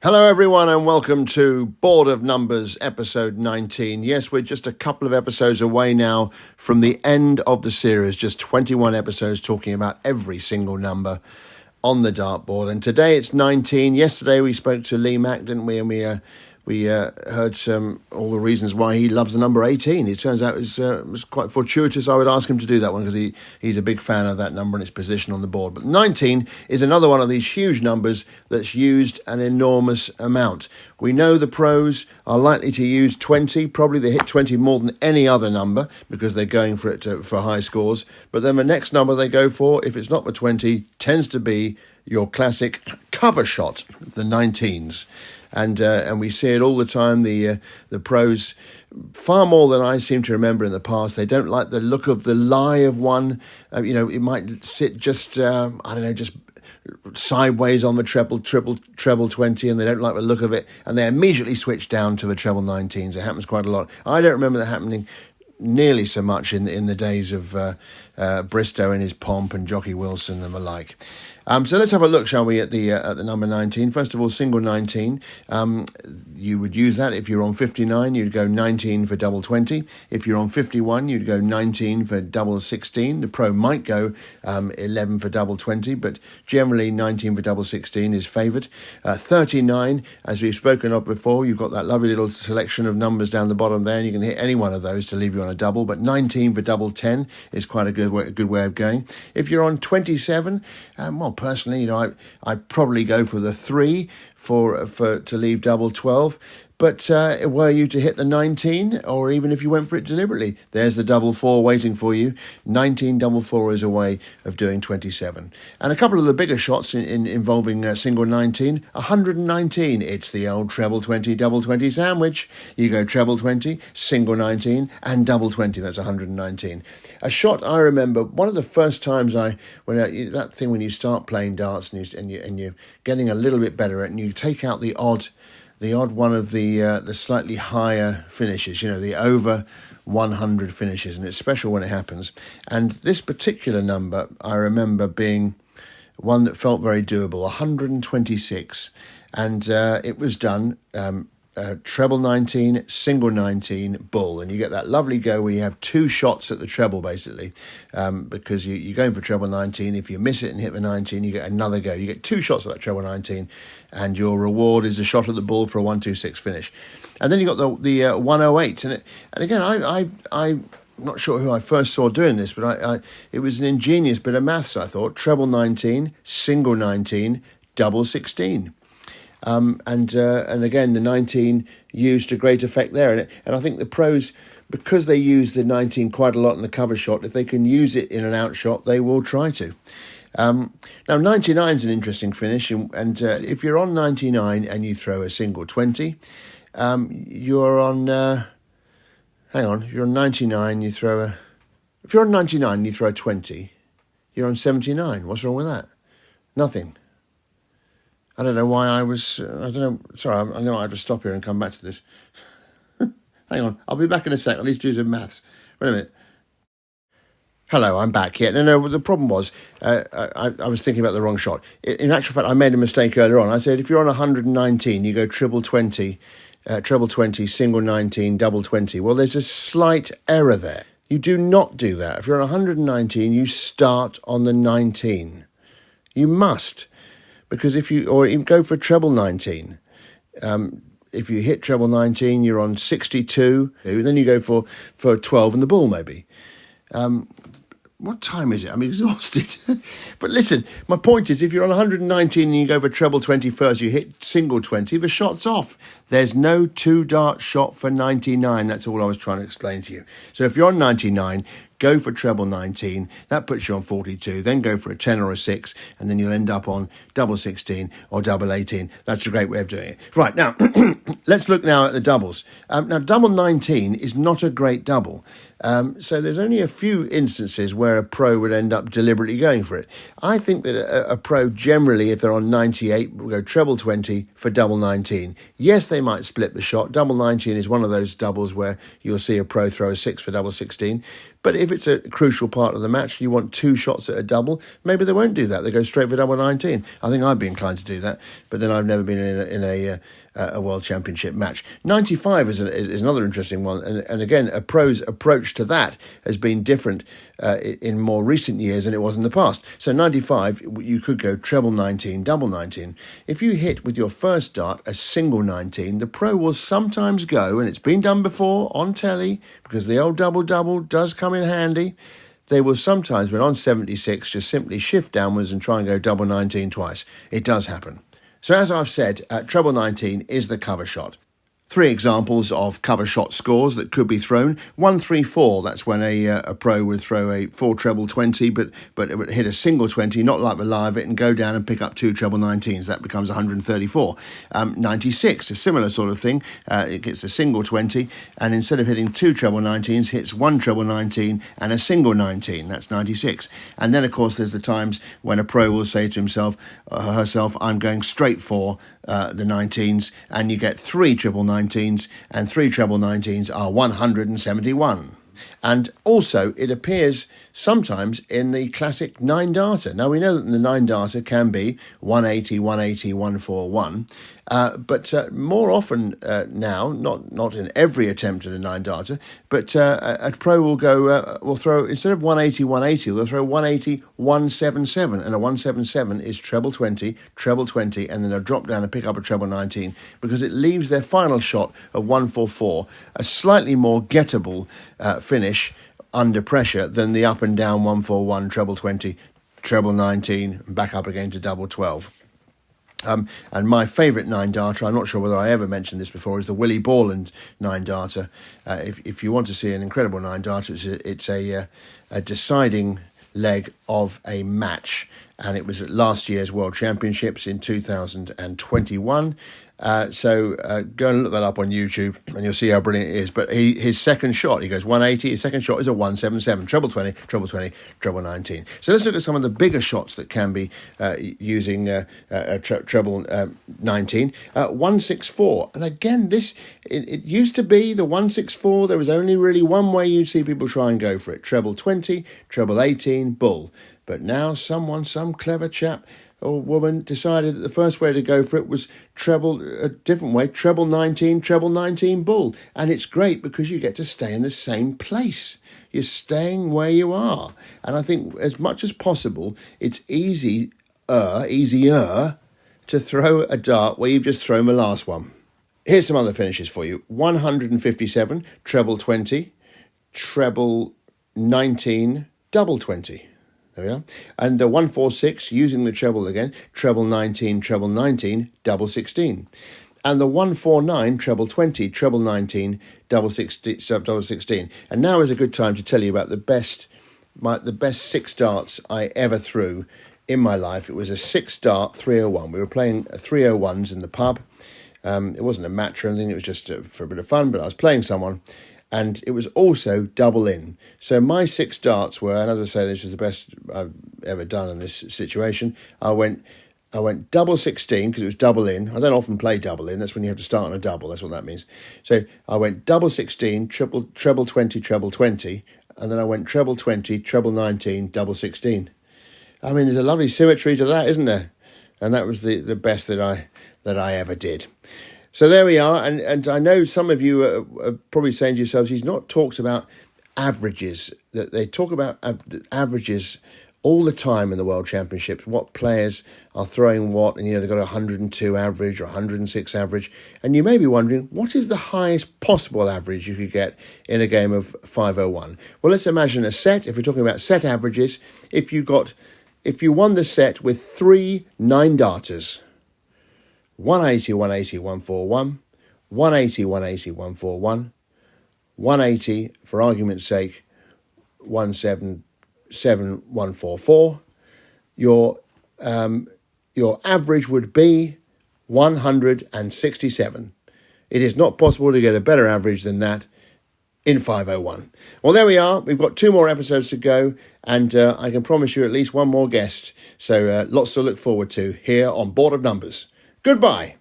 Hello everyone and welcome to Board of Numbers episode 19. Yes, we're just a couple of episodes away now from the end of the series, just 21 episodes talking about every single number on the dartboard. And today it's 19. Yesterday we spoke to Lee Mack, didn't we? And we heard all the reasons why he loves the number 18. It turns out it was quite fortuitous. I would ask him to do that one because he's a big fan of that number and its position on the board. But 19 is another one of these huge numbers that's used an enormous amount. We know the pros are likely to use 20. Probably they hit 20 more than any other number because they're going for it for high scores. But then the next number they go for, if it's not the 20, tends to be your classic cover shot, the 19s. And we see it all the time. The pros, far more than I seem to remember in the past. They don't like the look of the lie of one. It might sit just just sideways on the treble 20, and they don't like the look of it, and they immediately switch down to the treble 19s. It happens quite a lot. I don't remember that happening nearly so much in the days of Bristow and his pomp and Jockey Wilson and the like. So let's have a look, shall we, at the number 19. First of all, single 19. You would use that if you're on 59. You'd go 19 for double 20. If you're on 51, you'd go 19 for double 16. The pro might go 11 for double 20, but generally 19 for double 16 is favoured. 39, as we've spoken of before, you've got that lovely little selection of numbers down the bottom there, and you can hit any one of those to leave you on a double. But 19 for double 10 is quite a good way of going. If you're on 27, personally, I'd probably go for the 3 to leave double 12. But were you to hit the 19, or even if you went for it deliberately, there's the double 4 waiting for you. 19 double 4 is a way of doing 27. And a couple of the bigger shots involving single 19, 119. It's the old treble 20, double 20 sandwich. You go treble 20, single 19, and double 20. That's 119. A shot I remember, one of the first times that thing when you start playing darts and you're getting a little bit better at it, and you take out the odd one of the slightly higher finishes, the over 100 finishes, and it's special when it happens. And this particular number, I remember being one that felt very doable, 126, and it was done treble 19, single 19, bull, and you get that lovely go where you have two shots at the treble basically, because you're going for treble 19. If you miss it and hit the 19, you get another go. You get two shots at that treble 19, and your reward is a shot at the bull for a 126 finish. And then you got the 108, and again I'm not sure who I first saw doing this, but it was an ingenious bit of maths. I thought treble 19, single 19, double 16. And again, the 19 used to great effect there. And I think the pros, because they use the 19 quite a lot in the cover shot, if they can use it in an out shot, they will try to. Now, 99 is an interesting finish. And if you're on 99 and you throw a single 20, you're on... you're on 99, you throw a... If you're on 99 and you throw a 20, you're on 79. What's wrong with that? Nothing. I don't know why I don't know. Sorry, I know I have to stop here and come back to this. Hang on, I'll be back in a sec. I need to do some maths. Wait a minute. Hello, I'm back. Yeah, no, the problem was I was thinking about the wrong shot. In actual fact, I made a mistake earlier on. I said if you're on 119, you go treble 20, single 19, double 20. Well, there's a slight error there. You do not do that. If you're on 119, you start on the 19. You must. Because if you go for treble 19, if you hit treble 19, you're on 62. Then you go for 12 and the bull maybe. What time is it? I'm exhausted. But listen, my point is, if you're on 119 and you go for treble 20 first, you hit single 20, the shot's off. There's no two-dart shot for 99. That's all I was trying to explain to you. So if you're on 99, go for treble 19. That puts you on 42. Then go for a 10 or a 6, and then you'll end up on double 16 or double 18. That's a great way of doing it. Right, now, let's look now at the doubles. Now, double 19 is not a great double. So there's only a few instances where a pro would end up deliberately going for it. I think that a pro generally, if they're on 98, will go treble 20 for double 19. Yes, they might split the shot. Double 19 is one of those doubles where you'll see a pro throw a 6 for double 16. But if it's a crucial part of the match, you want 2 shots at a double, maybe they won't do that. They go straight for double 19. I think I'd be inclined to do that, but then I've never been in a World Championship match. 95 is another interesting one, and again, a pro's approach to that has been different in more recent years than it was in the past. So 95, you could go treble 19, double 19. If you hit with your first dart a single 19, the pro will sometimes go, and it's been done before on telly, because the old double-double does come in handy. They will sometimes, when on 76, just simply shift downwards and try and go double 19 twice. It does happen. So as I've said, treble 19 is the cover shot. 3 examples of cover shot scores that could be thrown. 1-3-4, that's when a pro would throw a 4 treble 20, but it would hit a single 20, not like the live it, and go down and pick up 2 treble 19s. That becomes 134. 96, a similar sort of thing. It gets a single 20, and instead of hitting 2 treble 19s, hits 1 treble 19 and a single 19. That's 96. And then, of course, there's the times when a pro will say to himself or herself, I'm going straight for the 19s, and you get 3 triple 19s, and 3 treble 19s are 171. And also, it appears sometimes in the classic 9-darter. Now, we know that the 9-darter can be 180, 180, 141, but more often now, not in every attempt at a 9-darter, but a pro will throw, instead of 180, 180, they'll throw 180, 177, and a 177 is treble 20, and then they'll drop down and pick up a treble 19, because it leaves their final shot of 144 a slightly more gettable finish under pressure than the up and down 141, treble 20, treble 19, and back up again to double 12. And my favourite 9-darter, I'm not sure whether I ever mentioned this before, is the Willie Borland 9-darter. If you want to see an incredible 9-darter, it's a deciding leg of a match, and it was at last year's World Championships in 2021. So go and look that up on YouTube, and you'll see how brilliant it is. But his second shot, he goes 180. His second shot is a 177, treble 20, treble 19. So let's look at some of the bigger shots that can be using treble 19. 164, and again, it used to be the 164. There was only really one way you'd see people try and go for it: treble 20, treble 18, bull. But now some clever chap or woman decided that the first way to go for it was a different way, treble 19, bull. And it's great because you get to stay in the same place. You're staying where you are. And I think as much as possible, it's easier to throw a dart where you've just thrown the last one. Here's some other finishes for you. 157, treble 20, treble 19, double 20. There we are. And the 146, using the treble again, treble 19, double 16. And the 149, treble 20, treble 19, double 16. And now is a good time to tell you about the best 6 darts I ever threw in my life. It was a 6-dart 301. We were playing 301s in the pub. It wasn't a match or anything, it was just for a bit of fun, but I was playing someone. And it was also double in. So my 6 darts were, and as I say, this was the best I've ever done in this situation. I went double 16 because it was double in. I don't often play double in. That's when you have to start on a double. That's what that means. So I went double 16, treble 20, treble 20, and then I went treble 20, treble 19, double 16. I mean, there's a lovely symmetry to that, isn't there? And that was the best that I ever did. So there we are, and I know some of you are probably saying to yourselves, he's not talked about averages. That they talk about averages all the time in the World Championships, what players are throwing what, and they've got a 102 average or 106 average, and you may be wondering, what is the highest possible average you could get in a game of 501? Well, let's imagine a set. If we're talking about set averages, if you won the set with 3 9-darters, 180, 180, 141, 180, 180, 141, 180, for argument's sake, 177, 144. Your average would be 167. It is not possible to get a better average than that in 501. Well, there we are. We've got 2 more episodes to go, and I can promise you at least one more guest. So lots to look forward to here on Board of Numbers. Goodbye.